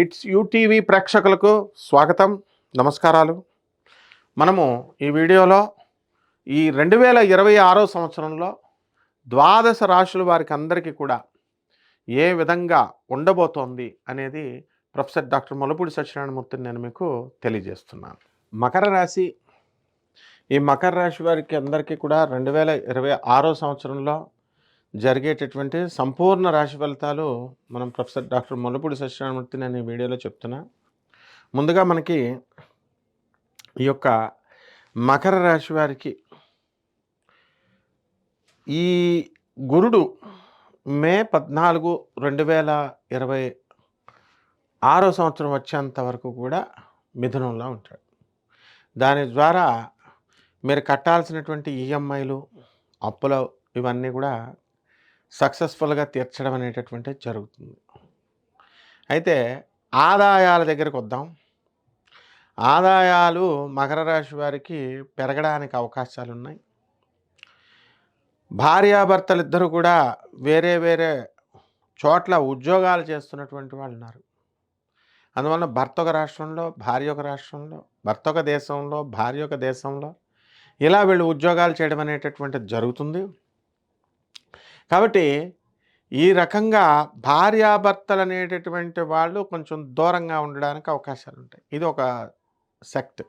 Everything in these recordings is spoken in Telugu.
ఇట్స్ యూటీవీ ప్రేక్షకులకు స్వాగతం, నమస్కారాలు. మనము ఈ వీడియోలో ఈ 2026 సంవత్సరంలో ద్వాదశ రాశుల వారికి అందరికీ కూడా ఏ విధంగా ఉండబోతోంది అనేది ప్రొఫెసర్ డాక్టర్ ముల్లపూడి సత్యనారాయణమూర్తిని నేను మీకు తెలియజేస్తున్నాను. మకర రాశి, ఈ మకర రాశి వారికి అందరికీ కూడా 2026 సంవత్సరంలో జరిగేటటువంటి సంపూర్ణ రాశి ఫలితాలు మనం ప్రొఫెసర్ డాక్టర్ ముల్లపూడి సత్యనారాయణమూర్తి నేను ఈ వీడియోలో చెప్తున్నా. ముందుగా మనకి ఈ యొక్క మకర రాశి వారికి ఈ గురుడు మే 14, 2026 సంవత్సరం వచ్చేంత వరకు కూడా మిథునంలో ఉంటాడు. దాని ద్వారా మీరు కట్టాల్సినటువంటి ఈఎంఐలు, అప్పులు ఇవన్నీ కూడా సక్సెస్ఫుల్గా తీర్చడం అనేటటువంటిది జరుగుతుంది. అయితే ఆదాయాల దగ్గరికి వద్దాం. ఆదాయాలు మకర రాశి వారికి పెరగడానికి అవకాశాలు ఉన్నాయి. భార్యాభర్తలిద్దరూ కూడా వేరే వేరే చోట్ల ఉద్యోగాలు చేస్తున్నటువంటి వాళ్ళు ఉన్నారు. అందువలన భర్త ఒక రాష్ట్రంలో, భార్య ఒక రాష్ట్రంలో, భర్త ఒక దేశంలో, భార్య ఒక దేశంలో, ఇలా వీళ్ళు ఉద్యోగాలు చేయడం అనేటటువంటిది జరుగుతుంది. కాబట్టి ఈ రకంగా భార్యాభర్తలు అనేటటువంటి వాళ్ళు కొంచెం దూరంగా ఉండడానికి అవకాశాలు ఉంటాయి. ఇది ఒక సెక్ట్.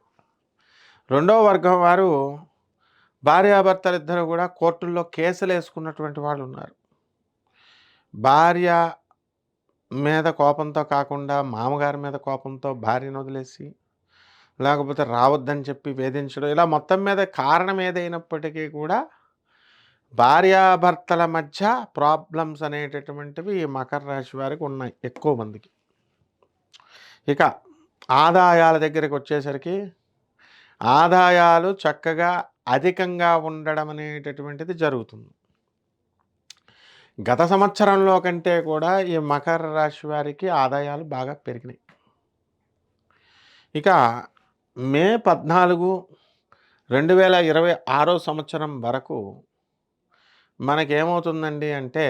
రెండవ వర్గం వారు భార్యాభర్తలిద్దరూ కూడా కోర్టుల్లో కేసులు వేసుకున్నటువంటి వాళ్ళు ఉన్నారు. భార్య మీద కోపంతో కాకుండా మామగారి మీద కోపంతో భార్యను వదిలేసి, లేకపోతే రావద్దని చెప్పి వేధించడం, ఇలా మొత్తం మీద కారణం ఏదైనప్పటికీ కూడా భార్యాభర్తల మధ్య ప్రాబ్లమ్స్ అనేటటువంటివి ఈ మకర రాశి వారికి ఉన్నాయి ఎక్కువ మందికి. ఇక ఆదాయాల దగ్గరికి వచ్చేసరికి ఆదాయాలు చక్కగా అధికంగా ఉండడం అనేటటువంటిది జరుగుతుంది. గత సంవత్సరంలో కంటే కూడా ఈ మకర రాశి వారికి ఆదాయాలు బాగా పెరిగినాయి. ఇక మే 14, 2026 సంవత్సరం వరకు మనకేమవుతుందండి అంటే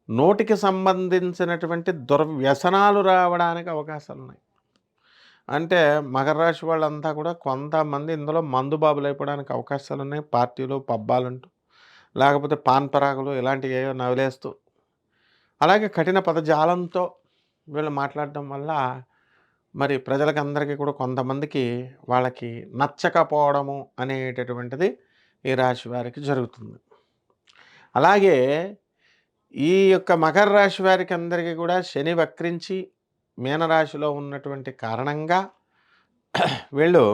నోటికి సంబంధించినటువంటి దుర్వ్యసనాలు రావడానికి అవకాశాలు ఉన్నాయి. అంటే మకర రాశి వాళ్ళంతా కూడా కొంతమంది ఇందులో మందు బాబులు అయిపోవడానికి అవకాశాలు ఉన్నాయి. పార్టీలు, పబ్బాలంటూ, లేకపోతే పాన్ పరాగులు ఇలాంటివి ఏవో నవిలేస్తూ, అలాగే కఠిన పదజాలంతో వీళ్ళు మాట్లాడడం వల్ల మరి ప్రజలకు అందరికీ కూడా కొంతమందికి వాళ్ళకి నచ్చకపోవడము అనేటటువంటిది ఈ రాశి వారికి జరుగుతుంది. అలాగే ఈ యొక్క మకర రాశి వారికి అందరికీ కూడా శని వక్రించి మీనరాశిలో ఉన్నటువంటి కారణంగా వీళ్ళు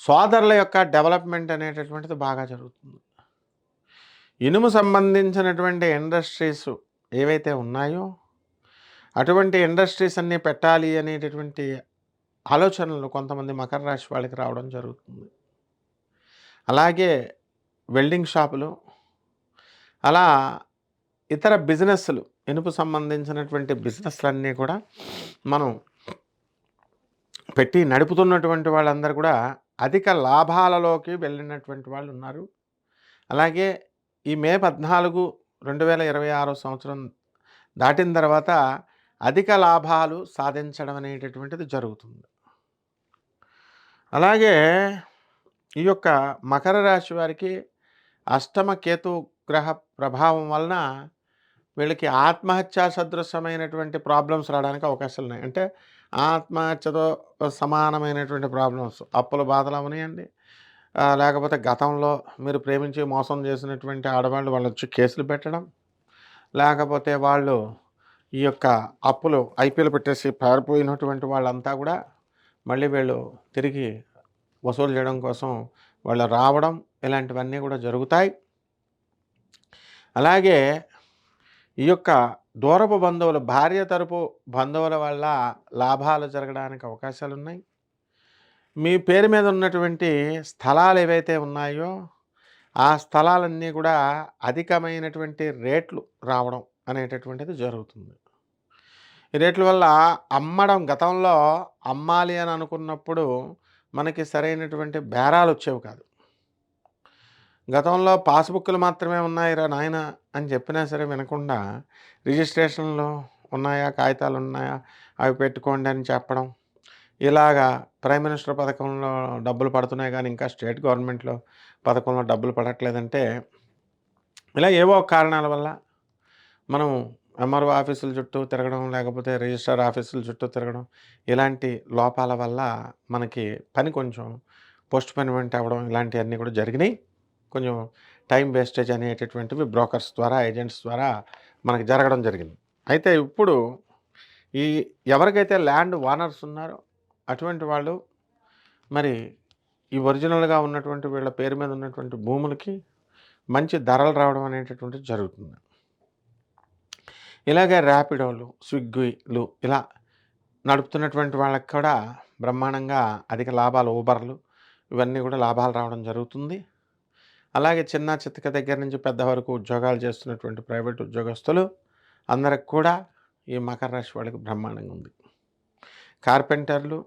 సోదరుల యొక్క డెవలప్మెంట్ అనేటటువంటిది బాగా జరుగుతుంది. ఇనుము సంబంధించినటువంటి ఇండస్ట్రీస్ ఏవైతే ఉన్నాయో అటువంటి ఇండస్ట్రీస్ అన్నీ పెట్టాలి అనేటటువంటి ఆలోచనలు కొంతమంది మకర రాశి వాళ్ళకి రావడం జరుగుతుంది. అలాగే వెల్డింగ్ షాపులు, అలా ఇతర బిజినెస్లు, ఇనుపు సంబంధించినటువంటి బిజినెస్లన్నీ కూడా మనం పెట్టి నడుపుతున్నటువంటి వాళ్ళందరూ కూడా అధిక లాభాలలోకి వెళ్ళినటువంటి వాళ్ళు ఉన్నారు. అలాగే ఈ మే 14, 2026 సంవత్సరం దాటిన తర్వాత అధిక లాభాలు సాధించడం అనేటటువంటిది జరుగుతుంది. అలాగే ఈ యొక్క మకర రాశి వారికి అష్టమ కేతు గ్రహ ప్రభావం వలన వీళ్ళకి ఆత్మహత్యా సదృశమైనటువంటి ప్రాబ్లమ్స్ రావడానికి అవకాశాలు ఉన్నాయి. అంటే ఆత్మహత్యతో సమానమైనటువంటి ప్రాబ్లమ్స్, అప్పుల బాధలు అవనియండి, లేకపోతే గతంలో మీరు ప్రేమించి మోసం చేసినటువంటి ఆడవాళ్ళు వాళ్ళు వచ్చి కేసులు పెట్టడం, లేకపోతే వాళ్ళు ఈ యొక్క అప్పులు ఐపీఎల్ పెట్టేసి పారిపోయినటువంటి వాళ్ళంతా కూడా మళ్ళీ వీళ్ళు తిరిగి వసూలు చేయడం కోసం వాళ్ళు రావడం, ఇలాంటివన్నీ కూడా జరుగుతాయి. అలాగే ఈ యొక్క దూరపు బంధువులు, భార్య తరపు బంధువుల వల్ల లాభాలు జరగడానికి అవకాశాలు ఉన్నాయి. మీ పేరు మీద ఉన్నటువంటి స్థలాలు ఏవైతే ఉన్నాయో ఆ స్థలాలన్నీ కూడా అధికమైనటువంటి రేట్లు రావడం అనేటటువంటిది జరుగుతుంది. ఈ రేట్ల వల్ల అమ్మడం, గతంలో అమ్మాలి అని అనుకున్నప్పుడు మనకి సరైనటువంటి బేరాలు వచ్చేవి కాదు. గతంలో పాస్బుక్లు మాత్రమే ఉన్నాయిరా నాయన అని చెప్పినా సరే వినకుండా రిజిస్ట్రేషన్లో ఉన్నాయా, కాగితాలు ఉన్నాయా, అవి పెట్టుకోండి అని చెప్పడం. ఇలాగా ప్రైమ్ మినిస్టర్ పథకంలో డబ్బులు పడుతున్నాయి కానీ ఇంకా స్టేట్ గవర్నమెంట్‌లో పథకంలో డబ్బులు పడట్లేదంటే, ఇలా ఏవో కారణాల వల్ల మనం ఎంఆర్ఓ ఆఫీసుల చుట్టూ తిరగడం, లేకపోతే రిజిస్ట్రార్ ఆఫీసుల చుట్టూ తిరగడం, ఇలాంటి లోపాల వల్ల మనకి పని కొంచెం పోస్ట్‌పోన్‌మెంట్ అవ్వడం ఇలాంటియన్నీ కూడా జరిగినాయి. కొంచెం టైం వేస్టేజ్ అనేటటువంటివి బ్రోకర్స్ ద్వారా, ఏజెంట్స్ ద్వారా మనకి జరగడం జరిగింది. అయితే ఇప్పుడు ఈ ఎవరికైతే ల్యాండ్ ఓనర్స్ ఉన్నారో అటువంటి వాళ్ళు మరి ఈ ఒరిజినల్‌గా ఉన్నటువంటి వీళ్ళ పేరు మీద ఉన్నటువంటి భూములకి మంచి ధరలు రావడం అనేటటువంటిది జరుగుతుంది. ఇలాగే ర్యాపిడోలు, స్విగ్గీలు ఇలా నడుపుతున్నటువంటి వాళ్ళకి కూడా బ్రహ్మాండంగా అధిక లాభాలు, ఊబర్లు ఇవన్నీ కూడా లాభాలు రావడం జరుగుతుంది. అలాగే చిన్న చితక దగ్గర నుంచి పెద్ద వరకు ఉద్యోగాలు చేస్తున్నటువంటి ప్రైవేట్ ఉద్యోగస్తులు అందరికి కూడా ఈ మకర రాశి వాళ్ళకి బ్రహ్మాండంగా ఉంది. కార్పెంటర్లు,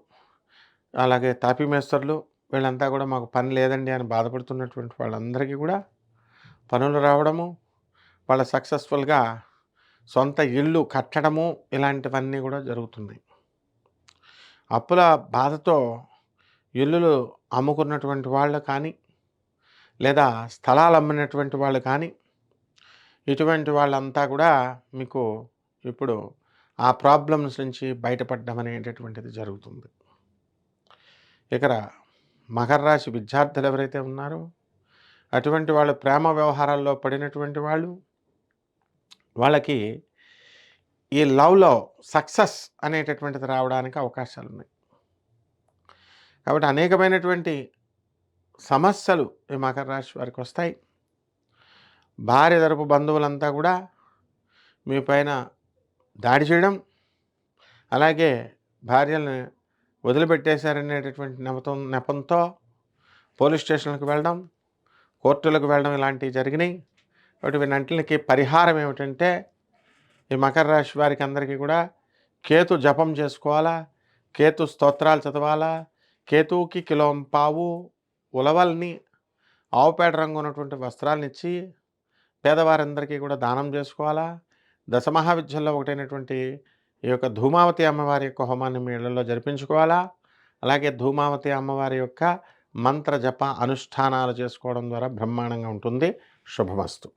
అలాగే తాపీ మేస్తర్లు వీళ్ళంతా కూడా మాకు పని లేదండి అని బాధపడుతున్నటువంటి వాళ్ళందరికీ కూడా పనులు రావడము, వాళ్ళ సక్సెస్ఫుల్గా సొంత ఇల్లు కట్టడము ఇలాంటివన్నీ కూడా జరుగుతున్నాయి. అప్పుల బాధతో ఇల్లులు అమ్ముకున్నటువంటి వాళ్ళు కానీ, లేదా స్థలాలు అమ్మినటువంటి వాళ్ళు కానీ, ఇటువంటి వాళ్ళంతా కూడా మీకు ఇప్పుడు ఆ ప్రాబ్లమ్స్ నుంచి బయటపడడం అనేటటువంటిది జరుగుతుంది. ఇక్కడ మకర రాశి విద్యార్థులు ఎవరైతే ఉన్నారో అటువంటి వాళ్ళు ప్రేమ వ్యవహారాల్లో పడినటువంటి వాళ్ళు, వాళ్ళకి ఈ లవ్‌లో సక్సెస్ అనేటటువంటిది రావడానికి అవకాశాలున్నాయి. కాబట్టి అనేకమైనటువంటి సమస్యలు ఈ మకర రాశి వారికి వస్తాయి. భార్య తరపు బంధువులంతా కూడా మీ పైన దాడి చేయడం, అలాగే భార్యల్ని వదిలిపెట్టేశారనేటటువంటి నెపంతో పోలీస్ స్టేషన్లకు వెళ్ళడం, కోర్టులకు వెళ్ళడం ఇలాంటివి జరిగినాయి. కాబట్టి వీటన్నిటికి పరిహారం ఏమిటంటే ఈ మకర రాశి వారికి అందరికీ కూడా కేతు జపం చేసుకోవాలా, కేతు స్తోత్రాలు చదవాలా, కేతువుకి కిలోంపావు ఉలవల్ని ఆవుపేడ రంగు ఉన్నటువంటి వస్త్రాలను ఇచ్చి పేదవారందరికీ కూడా దానం చేసుకోవాలా. దశమహావిద్యల్లో ఒకటైనటువంటి ఈ యొక్క ధూమావతి అమ్మవారి యొక్క హోమాన్ని మీ ఇళ్లలో జరిపించుకోవాలా. అలాగే ధూమావతి అమ్మవారి యొక్క మంత్ర జప అనుష్ఠానాలు చేసుకోవడం ద్వారా బ్రహ్మాండంగా ఉంటుంది. శుభమస్తు.